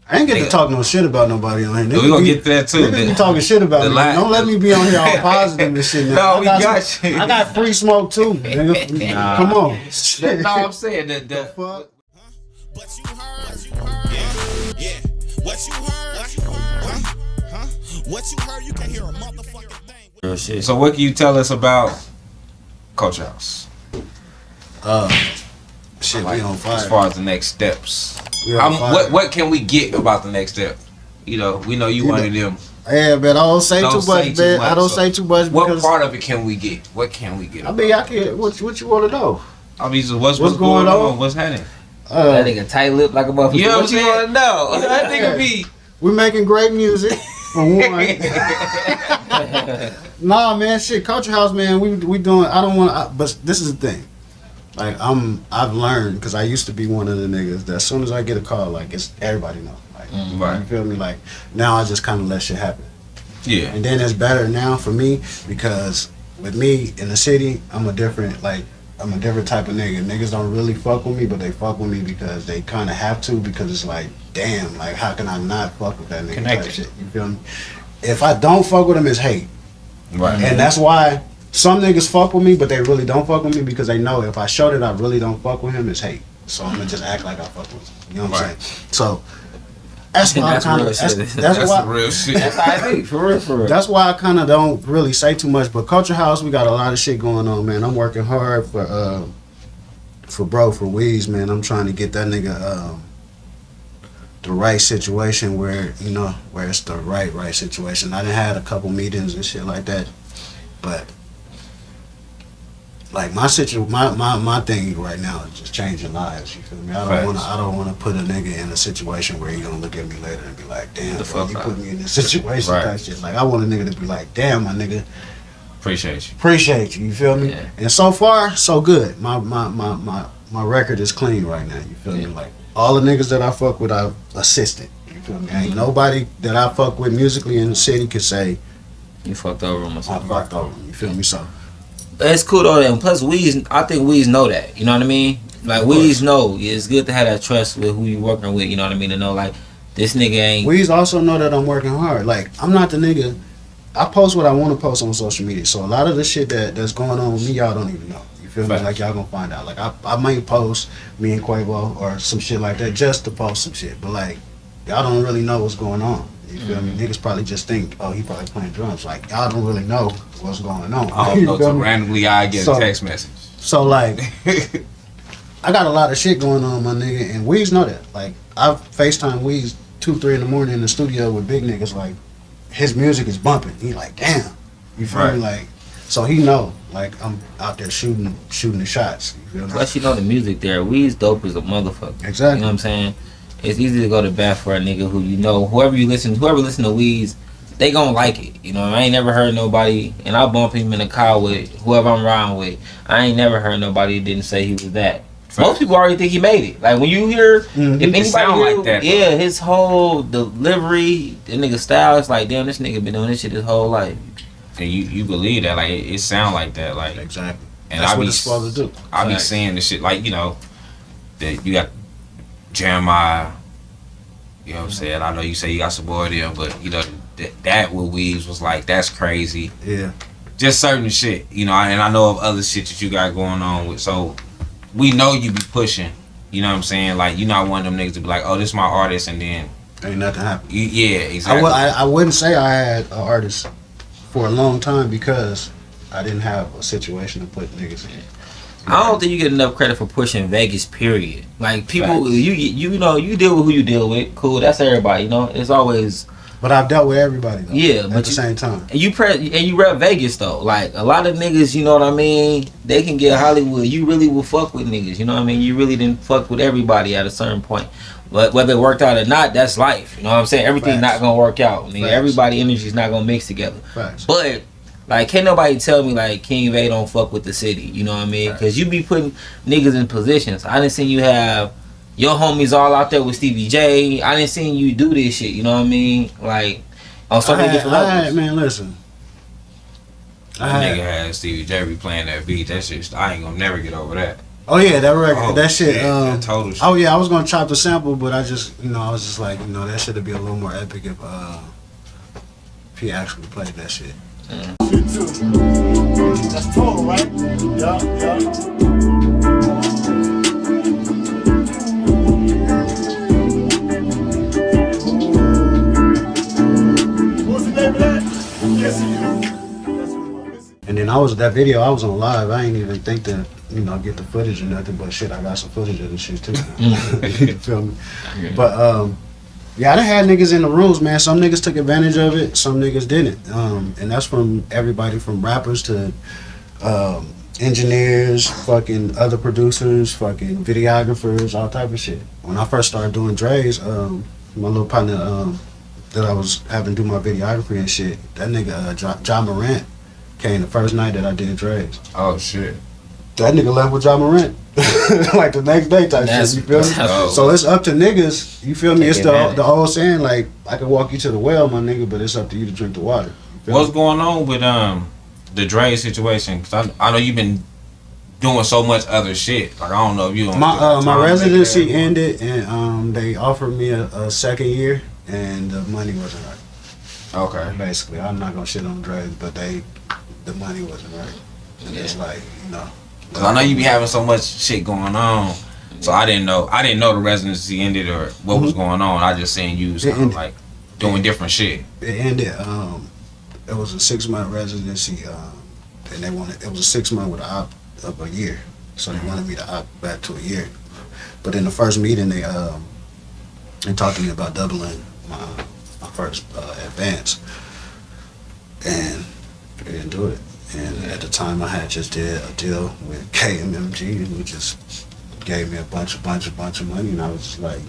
I ain't get to talk no shit about nobody on here. We gonna get to that too. Niggas be talking shit about me. Don't let me be on here all positive and shit. No, we got you. I got free smoke too, nigga. Come on. That's all I'm saying. The fuck. But you heard, yeah. What you heard, huh? What you heard, you can't hear a motherfucking thing. So what can you tell us about Culture House? Shit, like, we on fire. As far as the next steps, what can we get about the next step? You know, we know you one of them. Yeah, man, I don't say too much, man. I don't say too much. What part of it can we get? What can we get? I mean, I can. What you want to know? I mean, what's going on? What's happening? That nigga tight lip like a motherfucker. You know what you want to know? That nigga be. We making great music for one. Nah, man, shit. Culture House, man. We doing. I don't want. But this is the thing. Like I've learned because I used to be one of the niggas that as soon as I get a call, like it's everybody know. Like right. You feel me? Like now I just kind of let shit happen. Yeah. And then it's better now for me because with me in the city, I'm a different type of nigga. Niggas don't really fuck with me, but they fuck with me because they kind of have to because it's like, damn, like how can I not fuck with that nigga? Type shit. You feel me? If I don't fuck with him, it's hate. Right. And that's why some niggas fuck with me, but they really don't fuck with me because they know if I show that I really don't fuck with him, it's hate. So I'm gonna just act like I fuck with him. You know what I'm saying? So that's why I kind of that's why real shit. That's how I think, for real. That's why I kind of don't really say too much. But Culture House, we got a lot of shit going on, man. I'm working hard for Weez, man. I'm trying to get that nigga the right situation where it's the right situation. I done had a couple meetings and shit like that, but like my thing right now is just changing lives. You feel me? I don't wanna put a nigga in a situation where he gonna look at me later and be like, damn, bro, you put me in this situation type shit. Like I want a nigga to be like, damn, my nigga, appreciate you. You feel me? Yeah. And so far, so good. My record is clean right now. You feel me? Like all the niggas that I fuck with, I've assisted. You feel me? Ain't nobody that I fuck with musically in the city could say you fucked over him or something. I fucked over him. You feel me? So it's cool though, and plus Weez, I think Weez know that. You know what I mean? Like Weez know it's good to have that trust with who you working with. You know what I mean? To know like this nigga ain't. Weez also know that I'm working hard. Like I'm not the nigga. I post what I want to post on social media. So a lot of the shit that's going on with me, y'all don't even know. You feel me? Like y'all gonna find out. Like I might post me and Quavo or some shit like that just to post some shit. But like y'all don't really know what's going on. You feel me? Niggas probably just think, oh, he probably playing drums. Like y'all don't really know what's going on. I don't know. So randomly I get a text message. So like, I got a lot of shit going on, my nigga, and Weez know that. Like I've FaceTime Weez 2-3 in the morning in the studio with big niggas. Like his music is bumping. He like, damn. You feel me? Like, so he know. Like I'm out there shooting the shots. You feel me? Plus you know the music there. Weez dope as a motherfucker. Exactly. You know what I'm saying? It's easy to go to bat for a nigga who whoever listen to Weez, they gonna like it. You know, I ain't never heard nobody, and I bump him in the car with whoever I'm riding with. I ain't never heard nobody didn't say he was that. Most people already think he made it. Like when you hear, if anybody sound like that, yeah, his whole delivery, the nigga style, it's like, damn, this nigga been doing this shit his whole life. And you believe that, like it sound like that, like exactly. And that's what it's supposed to do. I be saying this shit, like that you got Jeremiah. You know what I'm saying? I know you say you got some more of them, but that with Weez was like, that's crazy. Yeah. Just certain shit, and I know of other shit that you got going on with. So we know you be pushing. You know what I'm saying? Like you're not one of them niggas to be like, oh, this is my artist, and then ain't nothing happen. Yeah, exactly. I wouldn't say I had an artist for a long time because I didn't have a situation to put niggas in. I don't think you get enough credit for pushing Vegas, period. Like people, you deal with who you deal with. Cool, that's everybody. It's always. But I've dealt with everybody though. Yeah, at but the same time. And you rep Vegas though. Like a lot of niggas, you know what I mean. They can get Hollywood. You really will fuck with niggas. You know what I mean. You really didn't fuck with everybody at a certain point. But whether it worked out or not, that's life. You know what I'm saying. Everything's not gonna work out. Nigga. Everybody energy's not gonna mix together. Facts. But. Like, can't nobody tell me, like, KingVay don't fuck with the city. You know what I mean? Because you be putting niggas in positions. I didn't see you have your homies all out there with Stevie J. I didn't see you do this shit. You know what I mean? Like, on so many different levels. Man, listen. That nigga had Stevie J replaying that beat. That shit, I ain't gonna never get over that. Oh yeah, that record, that shit. That total shit. Oh yeah, I was gonna chop the sample, but I just, I was just like, that should be a little more epic if he actually played that shit. That's total, right? Yeah. What's the name of that? Yes, you. And then I was on live. I ain't even think to, get the footage or nothing. But shit, I got some footage of the shit too. You feel me? But yeah, I done had niggas in the rooms, man. Some niggas took advantage of it. Some niggas didn't. And that's from everybody from rappers to engineers, fucking other producers, fucking videographers, all type of shit. When I first started doing Dre's, my little partner that I was having to do my videography and shit, that nigga John Morant came the first night that I did Dre's. Oh shit. That nigga left with John Morant. Like the next day type shit, you feel me? So it's up to niggas, you feel me? It's the old saying, like, I can walk you to the well, my nigga, but it's up to you to drink the water. What's going on with the Dre situation? Cause I know you've been doing so much other shit. Like, I don't know if you don't. My residency ended, and they offered me a second year, and the money wasn't right. Okay. Basically, I'm not gonna shit on Dre, but the money wasn't right. And it's like, Cause I know you be having so much shit going on, so I didn't know the residency ended or what was going on. I just seen you was kind of like doing different shit. It ended. It was a 6-month residency, and it was a 6 month with an opt of a year, so they wanted me to opt back to a year. But in the first meeting, they talked to me about doubling my first advance, and they didn't do it. And at the time, I had just did a deal with KMMG, who just gave me a bunch of money, and I was just like,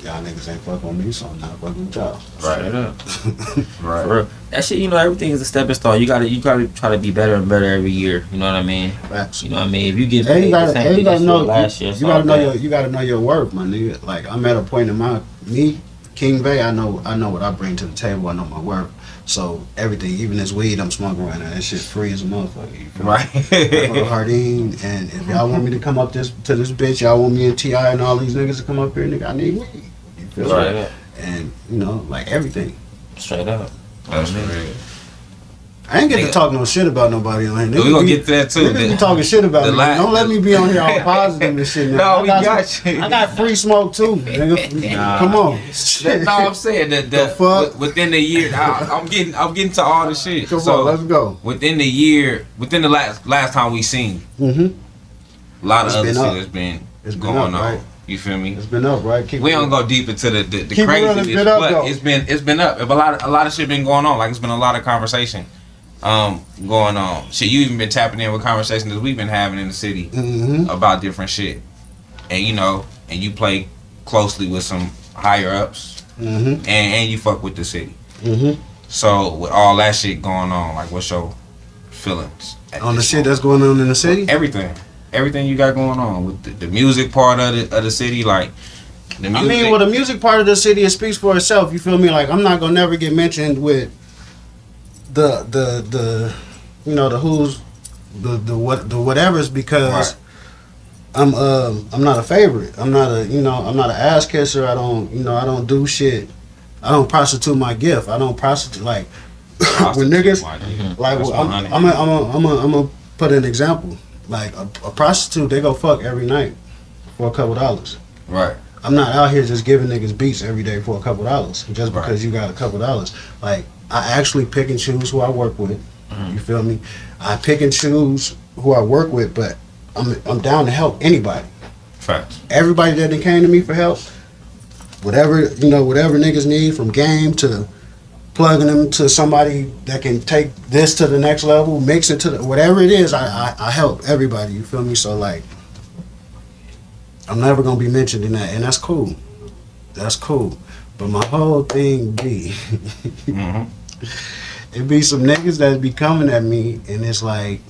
y'all niggas ain't fuck on me, so I'm not fucking with y'all. Straight up. Right. For real. That shit, everything is a stepping stone. You gotta try to be better and better every year. You know what I mean? Facts. You know what I mean? If you get paid you gotta know last year, you gotta know your worth, my nigga. Like, I'm at a point in KingVay, I know what I bring to the table. I know my worth. So everything, even this weed I'm smoking right now, that shit free as a motherfucker. You feel right. Me? Hardin, and if y'all want me to come up to this bitch, y'all want me and T.I. and all these niggas to come up here, nigga, I need weed. You feel right. Me? And like everything. Straight up. That's real. I ain't get to talk no shit about nobody on here. We gonna get to that too. Niggas be talking shit about me. Don't let me be on here all positive and shit. No, we got you. I got free smoke too, nigga. Come on. No, I'm saying that within the year, I'm getting to all the shit. Come on, let's go. Within the year, within the last time we seen, a lot of other shit has been going on. Right? You feel me? It's been up, right? We don't go deep into the craziness, but it's been up. A lot of shit been going on. Like, it's been a lot of conversation going on. Shit, you even been tapping in with conversations that we've been having in the city about different shit, and you play closely with some higher ups, and you fuck with the city. So with all that shit going on, like, what's your feelings on the shit that's going on in the city? Everything you got going on with the music part of the city, like the music. I mean, the music part of the city, it speaks for itself. You feel me? Like, I'm not gonna never get mentioned with the who's the whatevers, because I'm not a favorite. I'm not an ass kisser. I don't do shit. I don't prostitute my gift. I don't prostitute, like, when niggas, like, I'm gonna put an example. Like, a prostitute, they go fuck every night for a couple dollars. Right. I'm not out here just giving niggas beats every day for a couple dollars just because you got a couple dollars. Like, I actually pick and choose who I work with. You feel me? I pick and choose who I work with, but I'm down to help anybody. Facts. Everybody that came to me for help, whatever niggas need, from game to plugging them to somebody that can take this to the next level, mix it to whatever it is, I help everybody. You feel me? So, like, I'm never gonna be mentioned in that, and that's cool. That's cool. But my whole thing be, it be some niggas that be coming at me, and it's like,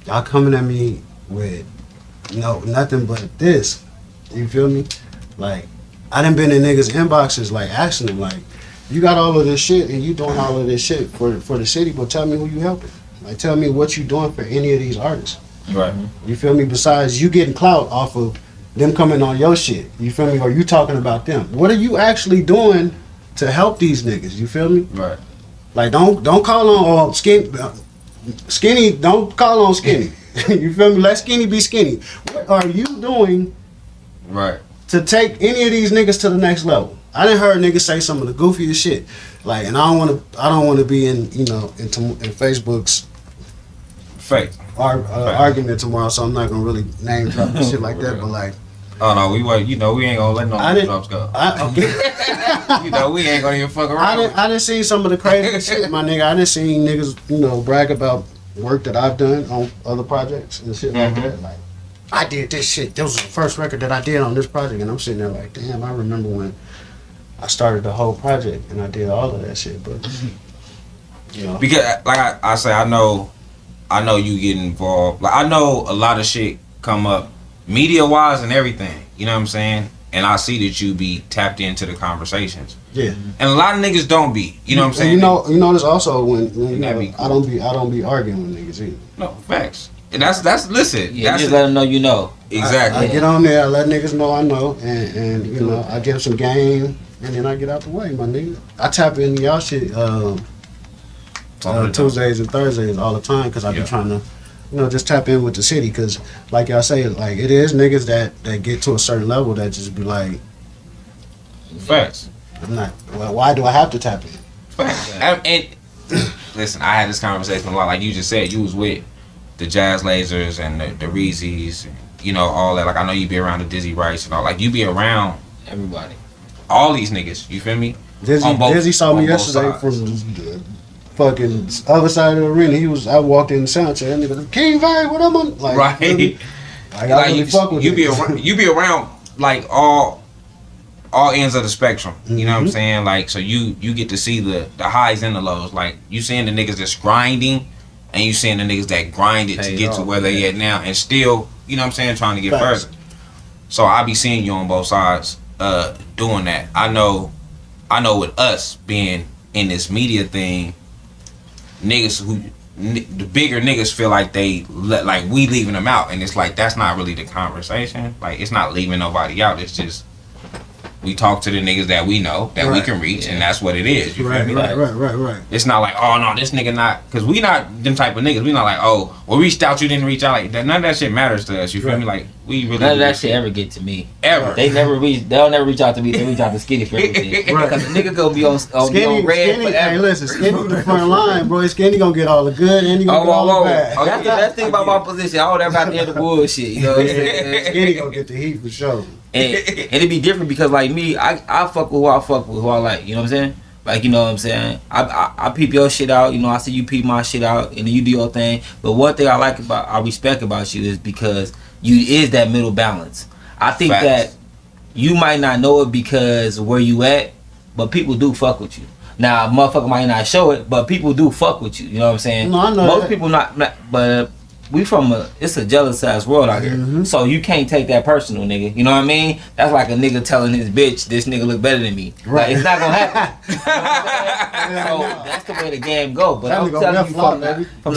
y'all coming at me with nothing but this. You feel me? Like, I done been in niggas' inboxes, like, asking them, like, you got all of this shit and you doing all of this shit for the city, but tell me who you helping. Like, tell me what you doing for any of these artists. Right. You feel me? Besides you getting clout off of them coming on your shit. You feel me? Or you talking about them. What are you actually doing to help these niggas? You feel me? Right. Like don't call on skinny. Don't call on skinny. You feel me? Let skinny be skinny. What are you doing? Right. To take any of these niggas to the next level? I done heard niggas say some of the goofiest shit. Like, and I don't want to be in in Facebook's fake argument tomorrow, so I'm not gonna really name drop and shit like that. But like, oh no, we ain't gonna let no drops go. We ain't gonna even fuck around. I done seen some of the crazy shit, my nigga. I done seen niggas, brag about work that I've done on other projects and shit like that. Like, I did this shit. This was the first record that I did on this project, and I'm sitting there like, damn, I remember when I started the whole project and I did all of that shit. But because like I say, I know you get involved. Like I know a lot of shit come up media wise and everything. You know what I'm saying? And I see that you be tapped into the conversations. Yeah. And a lot of niggas don't be. You know what I'm saying? You notice also when cool. I don't be arguing with niggas either. No, facts. And that's listen. Yeah, that's just let them know you know. Exactly. I get on there, I let niggas know I know, and I give them some game, and then I get out the way, my nigga. I tap into y'all shit Tuesdays and Thursdays all the time because I be trying to, just tap in with the city because, like y'all say, like it is niggas that get to a certain level that just be like, facts. I'm not. Well, why do I have to tap in? Facts. And listen, I had this conversation a lot. Like you just said, you was with the Jazz Lasers and the Reezy's, all that. Like I know you be around the Dizzy Rice and all. Like you be around everybody, all these niggas. You feel me? Dizzy saw me yesterday from the fucking other side of the arena. I walked in the sound check and he was like, KingVay, what am I? Like, right. Really, you be around like all ends of the spectrum. You know what I'm saying? Like so you get to see the highs and the lows. Like you seeing the niggas that's grinding. And you seeing the niggas that grinded to get to where they at now and still, you know what I'm saying, trying to get further. So I be seeing you on both sides doing that. I know with us being in this media thing, niggas the bigger niggas feel like like we leaving them out. And it's like, that's not really the conversation. Like, it's not leaving nobody out. It's just, we talk to the niggas that we know, that we can reach, and that's what it is. You feel me? Right. It's not like, oh no, this nigga not, because we not them type of niggas. We not like, oh, well, reached out, you didn't reach out. Like, none of that shit matters to us. You feel me? Like, we really none of that shit ever get to me. Ever. They'll never reach out to me. They reach out to Skinny for everything. Because the nigga gonna be on Skinny, red Skinny, forever. hey, listen, Skinny the front line, bro. Skinny gonna get all the good and he gonna get all the bad. That's the thing about my position. I don't ever have to hear the bullshit. You know what I'm saying? Skinny gonna get the heat for sure. And it be different because like me, I fuck with who I fuck with, who I like. You know what I'm saying? Like, you know what I'm saying? I peep your shit out. I see you peep my shit out, and then you do your thing. But one thing I respect about you is because you is that middle balance. I think that you might not know it because where you at, but people do fuck with you. Now, a motherfucker might not show it, but people do fuck with you. You know what I'm saying? No, I know most that. people not, but we it's a jealous ass world out here. So you can't take that personal, nigga. You know what I mean? That's like a nigga telling his bitch, this nigga look better than me. Right. Like, it's not gonna happen. You know what I'm saying? So that's the way the game go. But I'm telling you from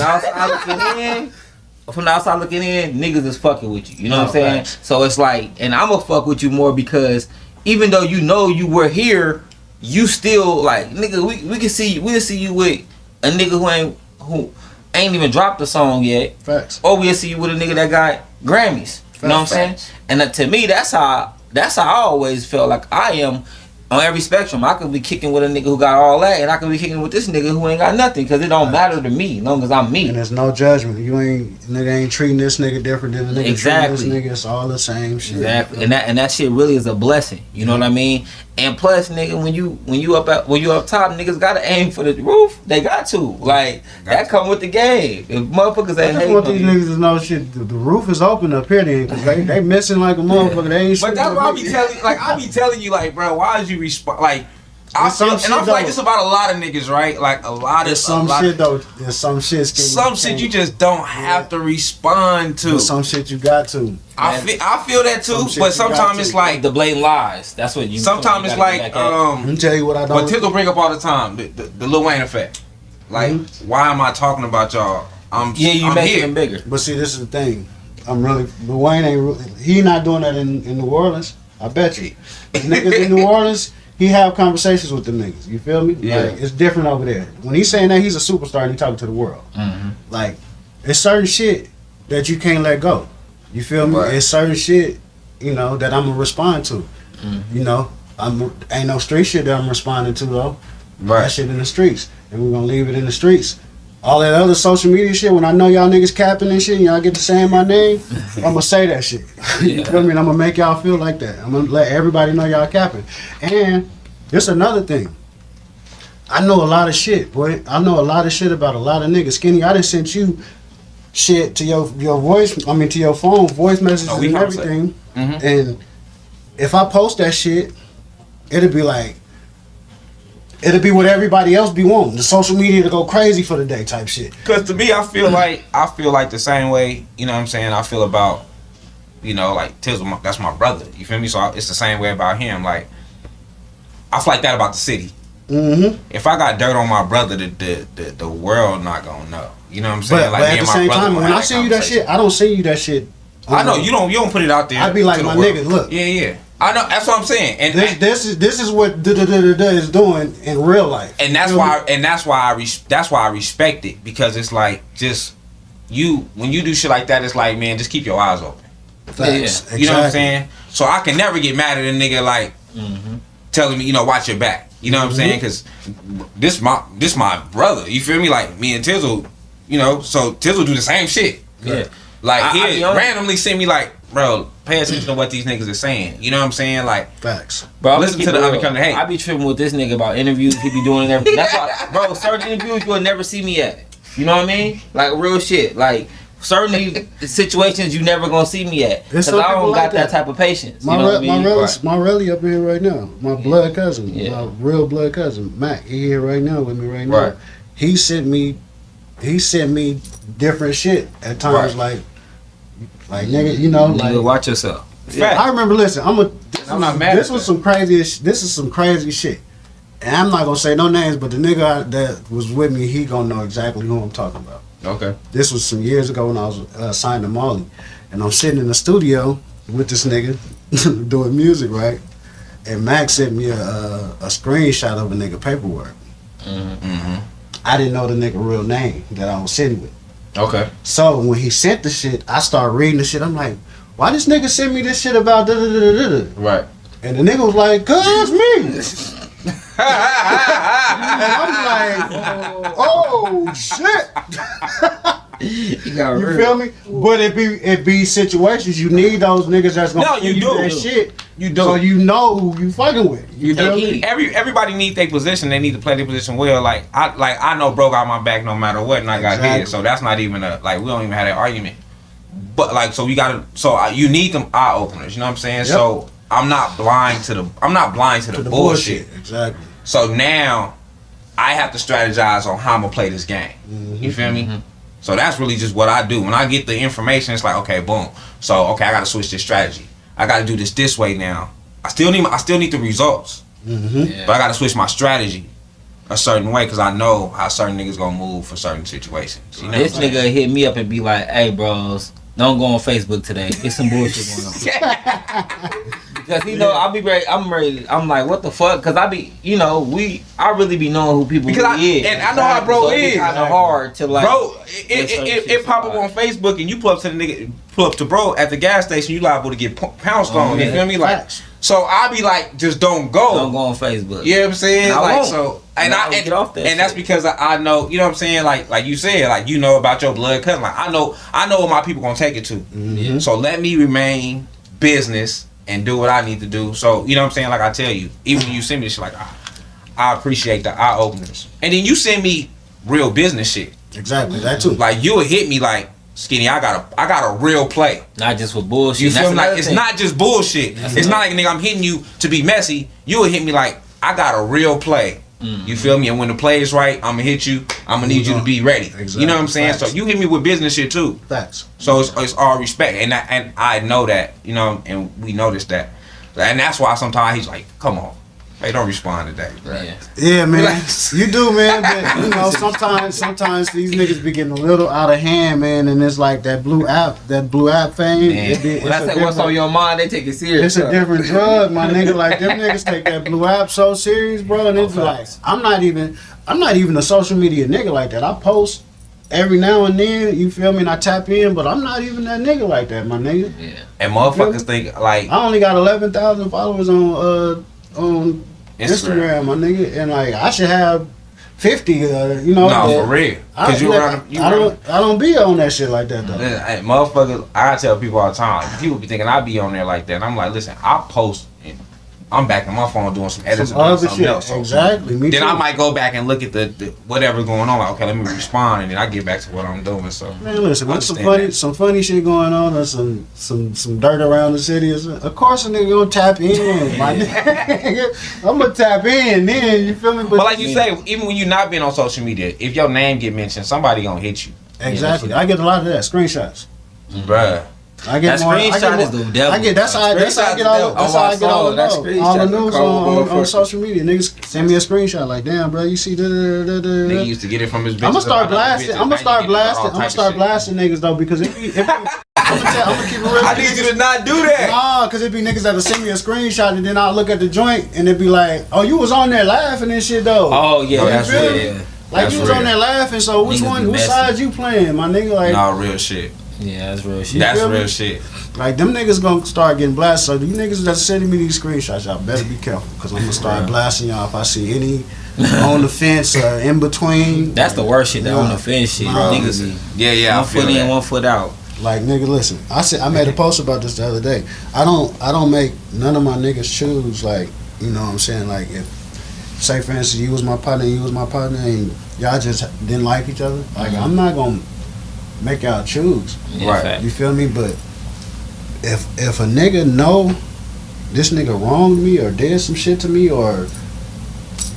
the outside looking in, niggas is fucking with you. You know what I'm saying? Right. So it's like, and I'ma fuck with you more because even though you were here, you still like, nigga, we'll see you with a nigga who ain't even dropped a song yet. Facts. Or we'll see you with a nigga that got Grammys. You know what I'm saying? And to me, that's how I always felt like I am on every spectrum. I could be kicking with a nigga who got all that, and I could be kicking with this nigga who ain't got nothing, because it don't matter to me as long as I'm me. And there's no judgment. Nigga ain't treating this nigga different than the nigga treating this nigga. It's all the same shit. Exactly. And that shit really is a blessing. You know what I mean? And plus, nigga, when you up top, niggas gotta aim for the roof. They got to. Like, that come with the game. If motherfuckers ain't hating, I want these niggas to know shit. The roof is open up here then, because they missing like a motherfucker. They ain't. But that's why I be telling you, like, bro, why did you respond? Like, I feel like this about a lot of niggas, right? Like, a lot of shit though. There's some shit. Some shit you just don't have to respond to. There's some shit you got to. I feel that too, but sometimes it's like the blatant lies. That's what you. Sometimes it's like let me tell you what I don't. But Tizzle bring up all the time the Lil Wayne effect. Like, why am I talking about y'all I'm making here. him bigger. But see, this is the thing. Wayne ain't really, he not doing that in New Orleans. I bet you. The niggas in New Orleans, he have conversations with the niggas. You feel me? Yeah. Like, it's different over there. When he's saying that he's a superstar and he talking to the world. Mm-hmm. Like, it's certain shit that you can't let go. You feel me? Right. It's certain shit, you know, that I'm gonna respond to. Mm-hmm. You know, ain't no street shit that I'm responding to though. Right. That shit in the streets, and we're gonna leave it in the streets. All that other social media shit, when I know y'all niggas capping and shit, and y'all get to saying my name, I'm gonna say that shit. You feel me? And I'm gonna make y'all feel like that. I'm gonna let everybody know y'all capping. And there's another thing. I know a lot of shit, boy. I know a lot of shit about a lot of niggas. Skinny, I done sent you shit to your voice, to your phone, voice messages and everything. Mm-hmm. And if I post that shit, it'll be what everybody else be wanting. The social media to go crazy for the day type shit. Cause to me, I feel like the same way. You know what I'm saying? I feel about, you know, like Tizzle. That's my brother. You feel me? So it's the same way about him. Like I feel like that about the city. Mm-hmm. If I got dirt on my brother, the world not gonna know. You know what I'm saying? But at the same time, when I send you that shit, I don't send you that shit. I know you don't put it out there. I be like, my nigga, look. Yeah. I know. That's what I'm saying. And this is what is doing in real life. And that's why I respect it, because it's like, just when you do shit like that, it's like, man, just keep your eyes open. Facts. You know what I'm saying? So I can never get mad at a nigga like telling me, you know, watch your back. You know what I'm saying? Because this my brother. You feel me? Like me and Tizzle, you know. So Tizzle do the same shit. Yeah. Like he randomly send me like, bro, pay attention to what these niggas are saying. You know what I'm saying? Like, facts. Bro, listen to the unbecoming hate. I be tripping with this nigga about interviews he be doing and everything. That's why, bro, certain interviews you'll never see me at. You know what I mean? Like real shit. Like certain situations you never gonna see me at. Because I don't got that type of patience. My you know what I mean? My relly up here right now. My blood cousin, my real blood cousin, Mac. He here right now with me right now. Right. He sent me different shit at times, like nigga, you know, like watch yourself. Yeah, I remember. Listen, I'm not mad. This was some crazy. This is some crazy shit, and I'm not gonna say no names, but the nigga that was with me, he gonna know exactly who I'm talking about. Okay. This was some years ago when I was signed to Molly, and I'm sitting in the studio with this nigga doing music, right? And Max sent me a screenshot of a nigga paperwork. Mm-hmm. I didn't know the nigga real name that I was sitting with. Okay. So when he sent the shit, I started reading the shit. I'm like, why this nigga send me this shit about da da da da da? Right. And the nigga was like, cause it's me. And I'm like, oh shit. You feel me? But it be situations you need those niggas that's gonna give you that shit. You do. So you know who you fucking with. You feel me? Everybody need their position. They need to play their position well. Like I know bro got my back no matter what, and I got his. So that's not even we don't even have that argument. But like, so you need them eye openers. You know what I'm saying? Yep. So I'm not blind to the bullshit. Exactly. So now I have to strategize on how I'm gonna play this game. Mm-hmm. You feel me? Mm-hmm. So that's really just what I do. When I get the information, it's like, okay, boom. So okay, I gotta switch this strategy. I gotta do this way now. I still need the results, but I gotta switch my strategy a certain way because I know how certain niggas gonna move for certain situations. You know this nigga hit me up and be like, "Hey, bros, don't go on Facebook today. It's some bullshit going on." Because I'm ready. I'm like, what the fuck? Because I really be knowing who people really is. And I know how bro is. Kind of hard to like. Bro, it pop up on Facebook and you pull up to bro at the gas station. You liable to get pounced on. You feel me? Like, so I be like, just don't go. Don't go on Facebook. You know what I'm saying? And like so, and get off that. And that's because I know. You know what I'm saying? Like you said, like you know about your blood cousin. Like I know what my people gonna take it to. Mm-hmm. So let me remain business and do what I need to do. So, you know what I'm saying? Like I tell you, even when you send me this shit, like I appreciate the eye openers. And then you send me real business shit. Exactly, that too. Like you would hit me like, Skinny, I got a real play. Not just for bullshit. You feel me? Like it's not just bullshit. It's not like, nigga, I'm hitting you to be messy. You would hit me like, I got a real play. Mm-hmm. You feel me? And when the play is right, I'm gonna hit you. I'm gonna need you to be ready. Exactly. You know what I'm saying? Facts. So you hit me with business shit too. Facts. So it's all respect, and I know that, you know, and we noticed that, and that's why sometimes he's like, "Come on, Hey, don't respond to that. Right? Yeah, man. You do, man. But you know, sometimes these niggas be getting a little out of hand, man. And it's like that blue app fame. When I say what's on your mind, they take it serious. It's a different drug, my nigga. Like them niggas take that blue app so serious, bro. And it's like I'm not even a social media nigga like that. I post every now and then, you feel me, and I tap in, but I'm not even that nigga like that, my nigga. Yeah. And motherfuckers think like I only got 11,000 followers on Instagram, my nigga, and like I should have 50. You know, no, for real. Cause I don't be on that shit like that though. Hey, motherfuckers, I tell people all the time. People be thinking I be on there like that, and I'm like, listen, I post. I'm back on my phone doing some editing or something shit. else. Exactly. Me then too. I might go back and look at the whatever's going on. Like, okay, let me respond, and then I get back to what I'm doing. So man, listen, with some funny shit going on, or some dirt around the city. Of course, a nigga gonna tap in. My nigga, I'm gonna tap in. Then you feel me? But like you say, even when you're not being on social media, if your name get mentioned, somebody gonna hit you. Exactly. I get a lot of that screenshots. Bruh. I get that screenshot is the devil. That's how I get all the news on social media. Niggas send me a screenshot like, damn, bro, you see Nigga used to get it from his bitches. I'm gonna start blasting niggas though, because I'm gonna keep it real. I need you to not do that. Nah, cause it be niggas that'll send me a screenshot and then I'll look at the joint and it be like, oh, you was on there laughing and shit though. Oh yeah, that's real. Yeah. Like you was on there laughing, so which side you playing, my nigga? Like, nah, real shit. Yeah, that's real shit. That's real shit. Like, them niggas gonna start getting blasted. So, you niggas that's sending me these screenshots, y'all better be careful. Because I'm gonna start blasting y'all if I see any on the fence or in between. That's the worst shit, that on the fence shit. Niggas, yeah, one foot in, 1 foot out. Like, nigga, listen. I made a post about this the other day. I don't make none of my niggas choose, like, you know what I'm saying? Like, if, say, for instance, you was my partner and y'all just didn't like each other. Like, I'm not gonna make y'all choose. Yeah, right. You feel me? But if a nigga know this nigga wronged me or did some shit to me or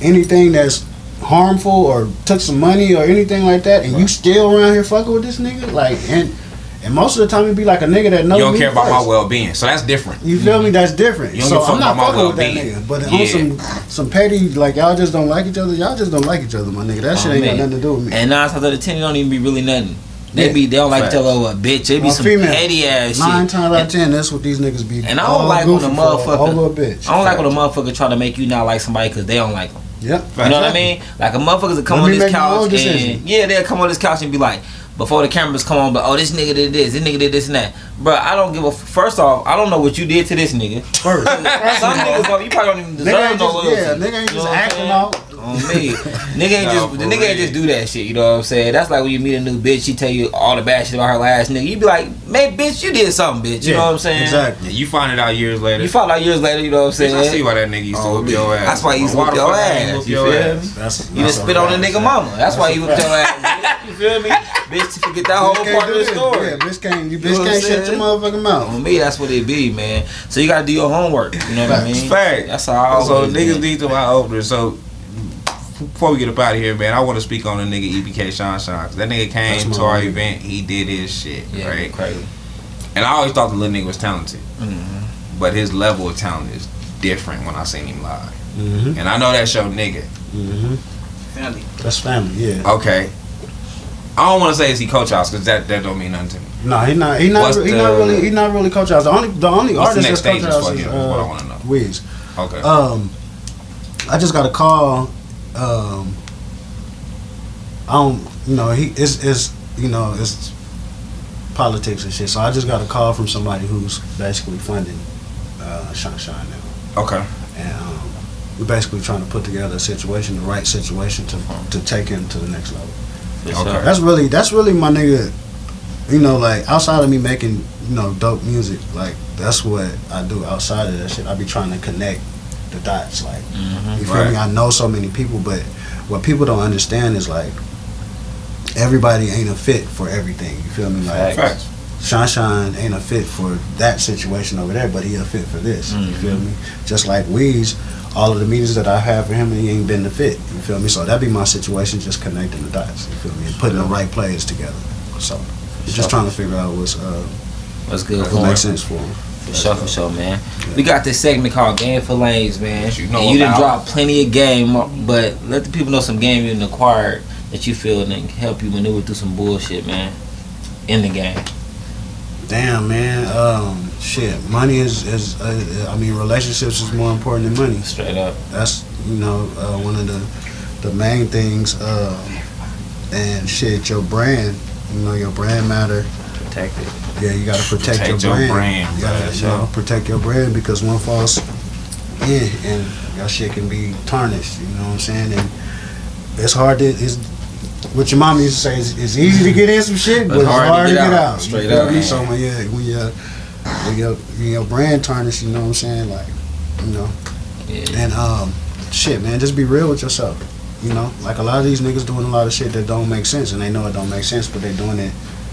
anything that's harmful or took some money or anything like that, and you still around here fucking with this nigga, like, and most of the time it be like a nigga that knows you don't me care about first. my well-being, so that's different. You feel me? That's different. You don't So give a I'm not fuck about fucking my with that well-being. nigga. But on some petty, like, y'all just don't like each other. Y'all just don't like each other, my nigga. That shit ain't got nothing to do with me. And 9 times out of 10, it don't even be really nothing. They don't like each other over a bitch. They be some petty ass shit. 9 times out of 10, that's what these niggas be. And I don't like when a motherfucker over a bitch. I don't like when a motherfucker try to make you not like somebody because they don't like them. Yep. You know what I mean? Like a motherfucker that come on this couch and they'll come on this couch and be like, before the cameras come on, but oh, this nigga did this nigga did this and that. Bro, I don't give a. First off, I don't know what you did to this nigga. First, some niggas, you probably don't even deserve no loyalty. Yeah, nigga ain't just acting out. On me, nigga ain't just do that shit. You know what I'm saying? That's like when you meet a new bitch, she tell you all the bad shit about her last nigga. You be like, man, bitch, you did something, bitch. You know what I'm saying? Exactly. Yeah, you find it out years later. You find out years later. You know what I'm saying? I see why that nigga used to whoop your ass. That's why he used to whoop your ass. You feel me? You just spit on the nigga mama. That's why he whooped your ass. You feel me? Bitch, to forget that whole part of the story. Yeah, bitch can't shut your motherfucking mouth. On me, that's what it be, man. So you gotta do your homework. You know what I mean? Fact. That's all. So niggas need to my opener. So before we get up out of here, man, I want to speak on the nigga EBK Sean Cause that nigga came to our event. He did his shit, right? Crazy. And I always thought the little nigga was talented, but his level of talent is different when I seen him live. And I know that's your nigga. Family. That's family. Yeah. Okay. I don't want to say is he Coach House because that don't mean nothing to me. No, he not really Coach House. The only artist that's Coach House is what I want to know. Wiz. Okay. I just got a call. It's politics and shit. So I just got a call from somebody who's basically funding Shine now. Okay. And we're basically trying to put together the right situation to take him to the next level. Okay. That's really my nigga. You know, like outside of me making dope music, like that's what I do. Outside of that shit, I be trying to connect the dots. Like you feel me? I know so many people, but what people don't understand is like everybody ain't a fit for everything. You feel me? Like Facts. Shine ain't a fit for that situation over there, but he a fit for this. You feel me? Just like Weez, all of the meetings that I have for him, he ain't been the fit. You feel me? So that be my situation, just connecting the dots. You feel me? And putting the right players together. So just trying to figure out what's good, what makes sense for him. For sure, man. We got this segment called Game for Lanes, man. You know, and you done dropped plenty of game, but let the people know some game you done acquired that you feel and can help you maneuver through some bullshit, man, in the game. Damn, man. Shit, money is I mean, relationships is more important than money. Straight up. That's, one of the main things. And shit, your brand, your brand matter. Protect it. Yeah, you gotta protect your brand. You gotta protect your brand, because one false in and your shit can be tarnished. You know what I'm saying? And it's hard to. What your mama used to say is it's easy to get in some shit, but it's hard to get out. Straight up. So when your brand tarnished, you know what I'm saying? Like, Yeah. And shit, man, just be real with yourself. Like a lot of these niggas doing a lot of shit that don't make sense, and they know it don't make sense, but they doing it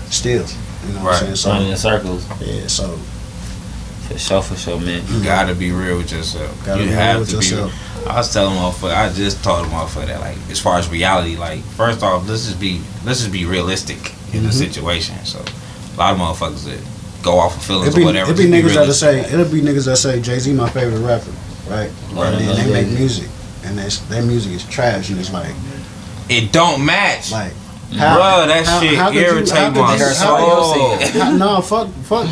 still. You know what I'm saying? So, running in circles. Yeah, so. For sure, man. You gotta be real with yourself. You have to be real. I was telling motherfucker, I just told a motherfucker that, like, as far as reality, like, first off, let's just be realistic in the situation. So a lot of motherfuckers that go off of feelings or whatever. It'll be niggas that say Jay-Z my favorite rapper, right? And then they make music, and their music is trash, and it's like it don't match. Like, bro, that shit irritate my soul. No, fuck.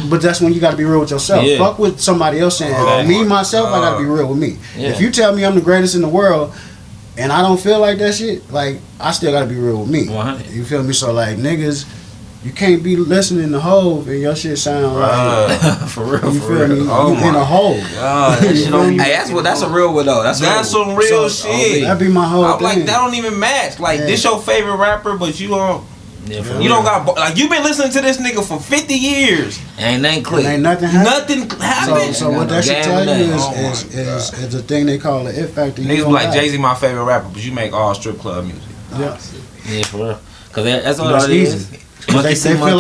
But that's when you gotta be real with yourself. Yeah. Fuck with somebody else saying. Myself, I gotta be real with me. Yeah. If you tell me I'm the greatest in the world, and I don't feel like that shit, like, I still gotta be real with me. 100. You feel me? So, like, niggas, you can't be listening to Hov and your shit sound like for real. You feel me? Oh, you in a hole. Hey, that's a real one though. That's some real shit. That be my whole thing. Like, that don't even match. Like, this your favorite rapper, but you don't. Yeah, you don't got, like, you been listening to this nigga for 50 years. Ain't nothing clear. Ain't nothing happened. So what that should tell you is a thing they call the it factor. Niggas be like, Jay-Z my favorite rapper, but you make all strip club music. Yeah. Yeah, for real. Cause that's all it is. They feel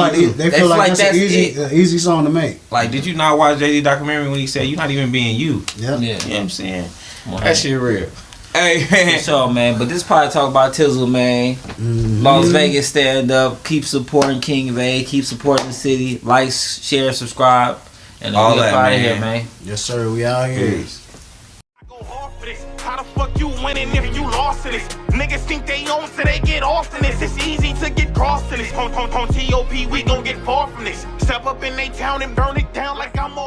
like that's an easy song to make. Like, did you not watch Jay-Z documentary when he said you're not even being you? Yeah. You know what I'm saying? That shit real. Hey, man. For sure, man. But this probably talk about Tizzle, man. Las Vegas stand up. Keep supporting KingVay. Keep supporting the city. Like, share, subscribe. And all that, man. Here, man. Yes, sir. We out here. Peace. How the fuck you winning if you lost to this? Niggas think they own, so they get off in this. It's easy to get crossed in this. On TOP, we gon' get far from this. Step up in they town and burn it down like I'm a